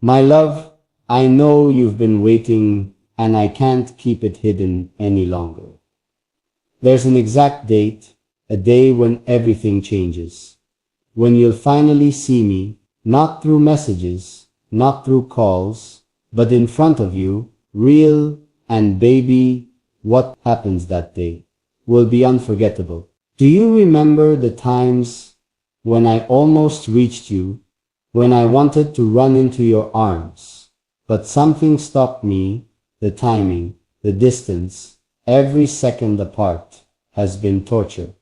My love, I know you've been waiting and I can't keep it hidden any longer. There's an exact date, a day when everything changes. When you'll finally see me, not through messages, not through calls, but in front of you, real, and baby, what happens that day will be unforgettable. Do you remember the times when I almost reached you, when I wanted to run into your arms, but something stopped me, the timing, the distance, every second apart has been torture.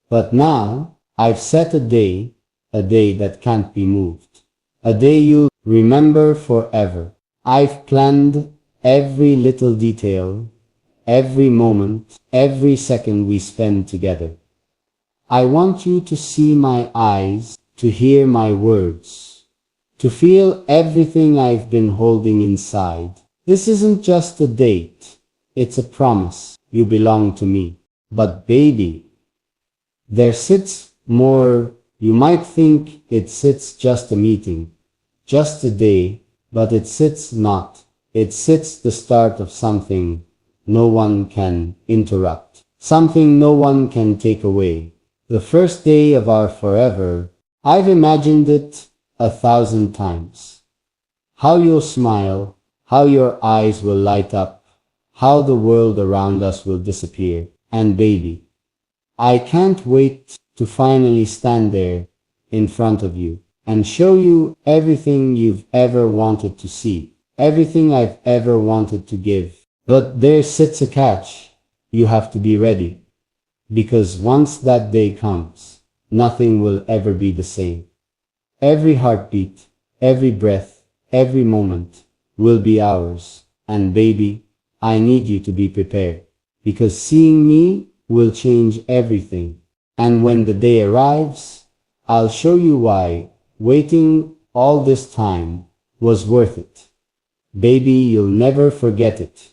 But now, I've set a day that can't be moved, a day you'll remember forever. I've planned every little detail, every moment, every second we spend together. I want you to see my eyes, to hear my words, to feel everything I've been holding inside. This isn't just a date, it's a promise. You belong to me. But baby, there sits more. You might think it sits just a meeting, just a day, but it sits not. It sits the start of something no one can interrupt, something no one can take away. The first day of our forever. I've imagined it 1,000 times. How you'll smile, how your eyes will light up, how the world around us will disappear. And baby, I can't wait to finally stand there in front of you and show you everything you've ever wanted to see, everything I've ever wanted to give. But there sits a catch. You have to be ready. Because once that day comes, nothing will ever be the same. Every heartbeat, every breath, every moment will be ours. And baby, I need you to be prepared. Because seeing me will change everything. And when the day arrives, I'll show you why waiting all this time was worth it. Baby, you'll never forget it.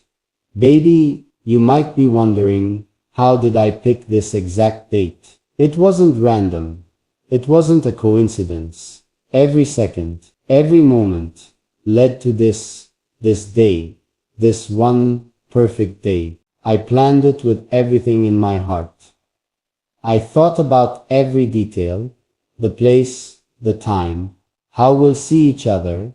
Baby, you might be wondering, how did I pick this exact date? It wasn't random. It wasn't a coincidence. Every second, every moment led to this day, this one perfect day. I planned it with everything in my heart. I thought about every detail, the place, the time, how we'll see each other,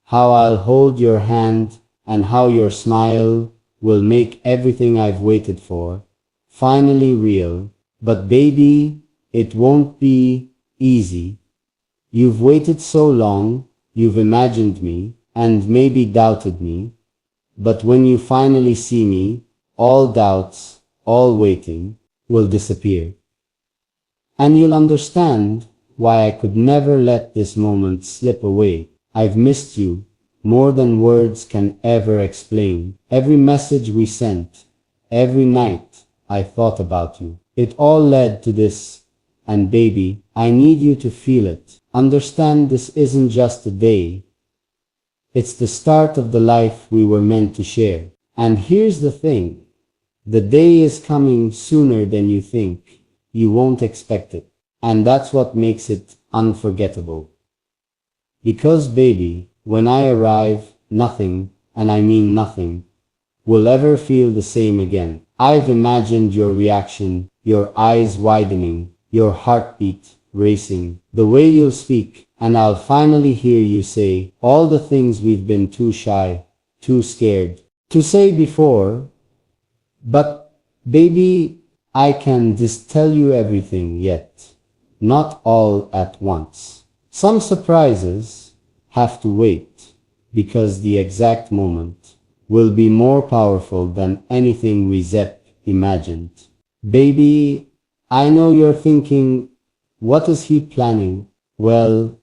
how I'll hold your hand, and how your smile will make everything I've waited for finally real. But baby, it won't be easy. You've waited so long, you've imagined me, and maybe doubted me. But when you finally see me, all doubts, all waiting, will disappear. And you'll understand why I could never let this moment slip away. I've missed you more than words can ever explain. Every message we sent, every night I thought about you. It all led to this. And baby, I need you to feel it. Understand this isn't just a day. It's the start of the life we were meant to share. And here's the thing. The day is coming sooner than you think. You won't expect it. And that's what makes it unforgettable. Because baby, when I arrive, nothing, and I mean nothing, will ever feel the same again. I've imagined your reaction, your eyes widening, your heartbeat racing, the way you'll speak, and I'll finally hear you say all the things we've been too shy, too scared to say before. But baby, I can just tell you everything yet, not all at once. Some surprises have to wait, because the exact moment will be more powerful than anything we imagined. Baby, I know you're thinking, what is he planning? Well,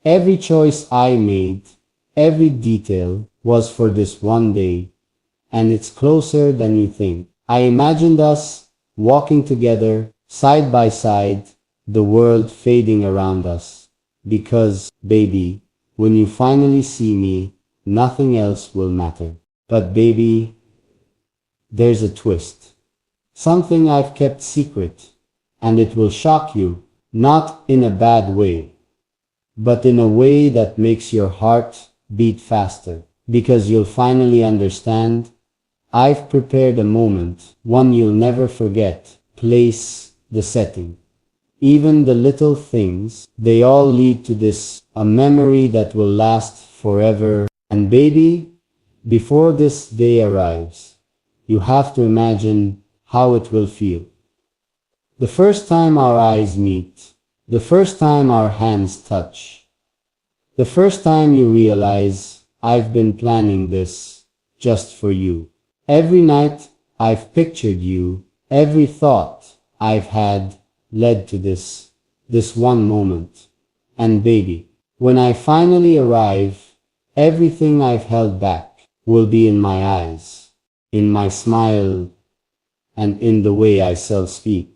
every choice I made, every detail was for this one day, and it's closer than you think. I imagined us walking together, side by side, the world fading around us. Because, baby, when you finally see me, nothing else will matter. But baby, there's a twist. Something I've kept secret, and it will shock you, not in a bad way, but in a way that makes your heart beat faster. Because you'll finally understand, I've prepared a moment, one you'll never forget. Place, the setting. Even the little things, they all lead to this, a memory that will last forever. And baby, before this day arrives, you have to imagine how it will feel. The first time our eyes meet, the first time our hands touch, the first time you realize I've been planning this just for you. Every night I've pictured you, every thought I've had led to this one moment. And baby, when I finally arrive, everything I've held back will be in my eyes, in my smile, and in the way I self-speak.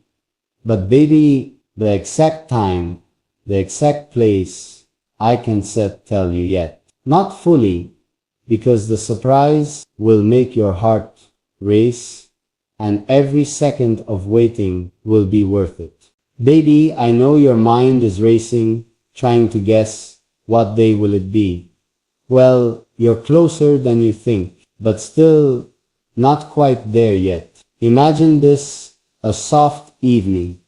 But baby, the exact time, the exact place, I can't tell you yet. Not fully, because the surprise will make your heart race, and every second of waiting will be worth it. Baby, I know your mind is racing, trying to guess what day will it be. Well, you're closer than you think, but still not quite there yet. Imagine this, a soft evening,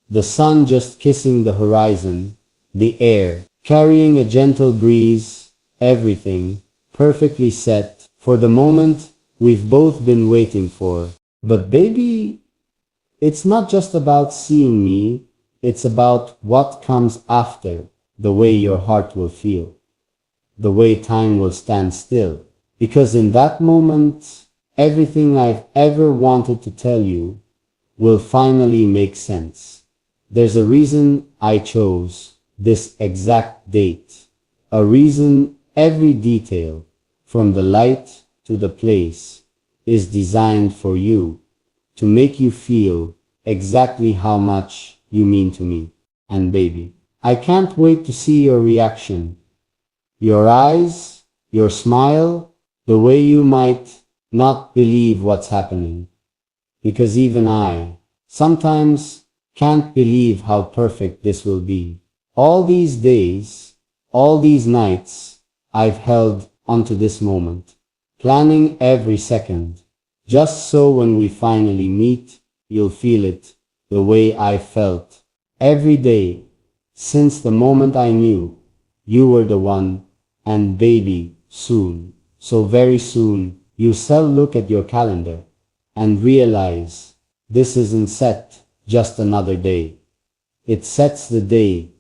the sun just kissing the horizon, the air carrying a gentle breeze, everything perfectly set for the moment we've both been waiting for. But baby, it's not just about seeing me, it's about what comes after, the way your heart will feel, the way time will stand still. Because in that moment, everything I've ever wanted to tell you will finally make sense. There's a reason I chose this exact date, a reason every detail, from the light to the place, is designed for you, to make you feel exactly how much you mean to me. And baby, I can't wait to see your reaction, your eyes, your smile, the way you might not believe what's happening. Because even I sometimes can't believe how perfect this will be. All these days, all these nights, I've held onto this moment, planning every second, just so when we finally meet, you'll feel it the way I felt every day since the moment I knew you were the one. And baby, soon, so very soon, you shall look at your calendar and realize this isn't set just another day. It sets the day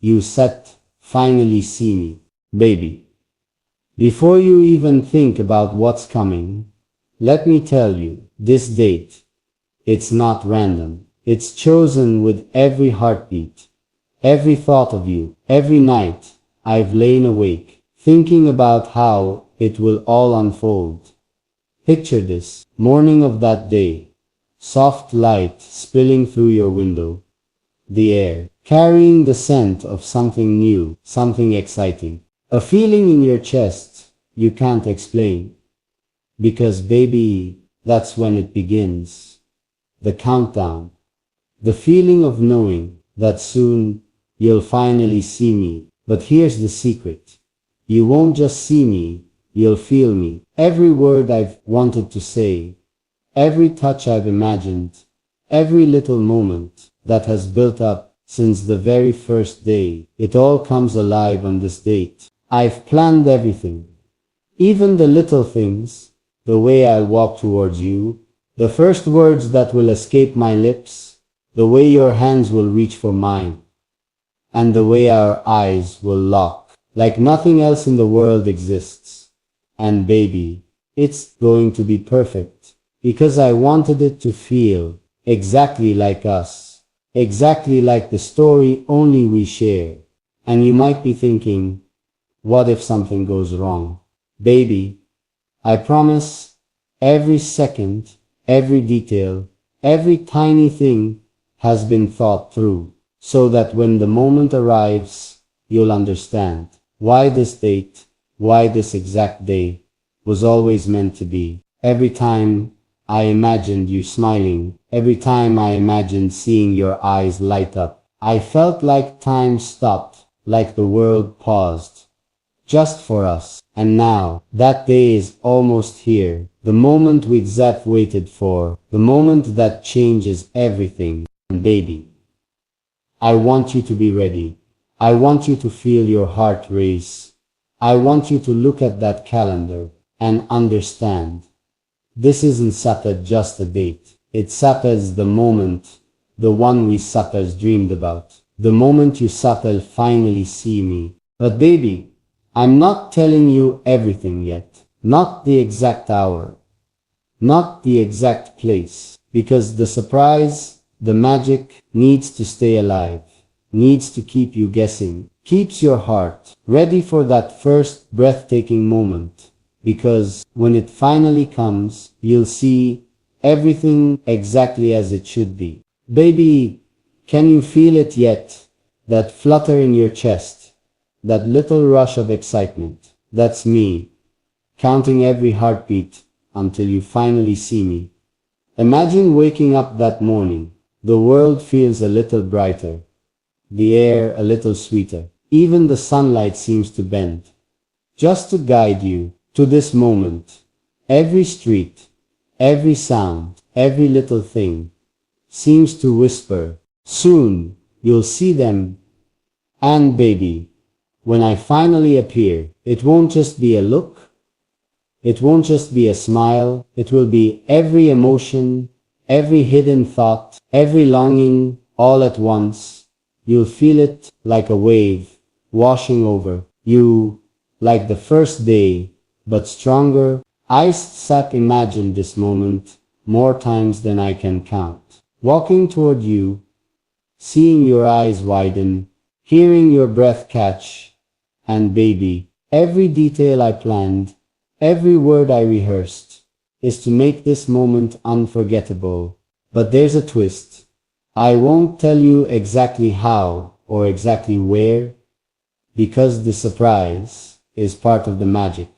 you finally see me. Baby, before you even think about what's coming, let me tell you, this date, it's not random. It's chosen with every heartbeat, every thought of you. Every night I've lain awake, thinking about how it will all unfold. Picture this, morning of that day, soft light spilling through your window, the air carrying the scent of something new, something exciting, a feeling in your chest you can't explain. Because baby, that's when it begins. The countdown, the feeling of knowing that soon you'll finally see me. But here's the secret. You won't just see me, you'll feel me. Every word I've wanted to say, every touch I've imagined, every little moment that has built up since the very first day, it all comes alive on this date. I've planned everything, even the little things, the way I'll walk towards you, the first words that will escape my lips, the way your hands will reach for mine, and the way our eyes will lock like nothing else in the world exists. And baby, it's going to be perfect, because I wanted it to feel exactly like us, exactly like the story only we share. And you might be thinking, what if something goes wrong? Baby, I promise every second, every detail, every tiny thing has been thought through, so that when the moment arrives, you'll understand why this date, why this exact day was always meant to be. Every time I imagined you smiling, every time I imagined seeing your eyes light up, I felt like time stopped, like the world paused, just for us. And now, that day is almost here, the moment we Zaf waited for, the moment that changes everything. And baby, I want you to be ready. I want you to feel your heart race. I want you to look at that calendar and understand. This isn't Sata just a date. It's Sata's the moment, the one we Satas dreamed about. The moment you Satal finally see me. But baby, I'm not telling you everything yet. Not the exact hour. Not the exact place. Because the surprise, the magic, needs to stay alive. Needs to keep you guessing. Keeps your heart ready for that first breathtaking moment. Because when it finally comes, you'll see everything exactly as it should be. Baby, can you feel it yet? That flutter in your chest. That little rush of excitement. That's me, counting every heartbeat until you finally see me. Imagine waking up that morning. The world feels a little brighter. The air a little sweeter. Even the sunlight seems to bend. Just to guide you to this moment. Every street, every sound, every little thing seems to whisper, soon you'll see them. And baby, when I finally appear, it won't just be a look. It won't just be a smile. It will be every emotion, every hidden thought, every longing, all at once. You'll feel it like a wave washing over you, like the first day, but stronger. I sat imagined this moment more times than I can count. Walking toward you, seeing your eyes widen, hearing your breath catch, and baby, every detail I planned, every word I rehearsed, is to make this moment unforgettable. But there's a twist. I won't tell you exactly how or exactly where, because the surprise is part of the magic.